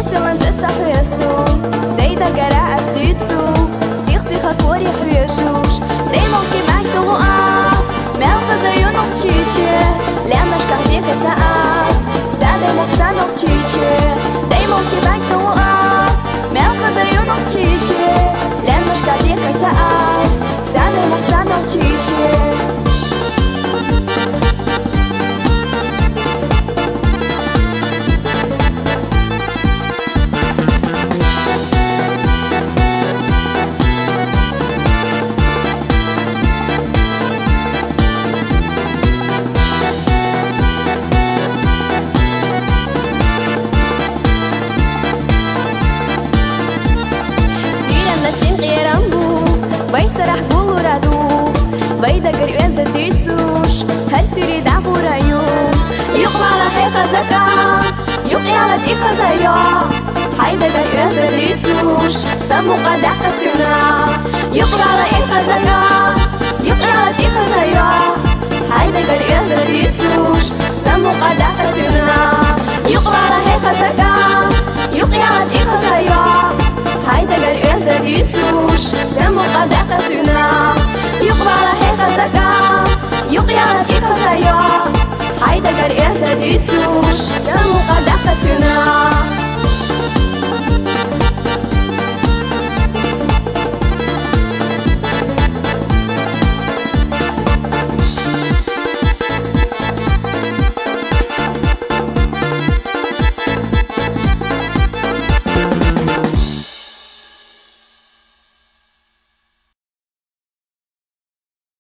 Исылын тысахыясту Сейда гара астыцу Сих-сиха кори хуяшуш Деймолки макту ас Мелха заюнок чичи Лямнашках дикаса ас Садай моксанок чичи Деймолки макту ас Мелха заюнок чичи Лямнашках дикаса ас Садай моксанок чичи Vai sarah buluradu Vai da garioz da titsush Har siri da burayu Yuqla la heka zaka Yuqya la tika zayo Hai da garioz da titsush Samu qadaka tuna Yuqla la heka zaka Yuqya la tika zayo Hai da garioz da titsush Samu qadaka tuna Yuqla la heka zaka Yuqya la tika zayo Hai da garioz da titsush Samu qadaka tuna Yuqla la heka zaka Yuqya la tika zayo Hai da garioz da titsush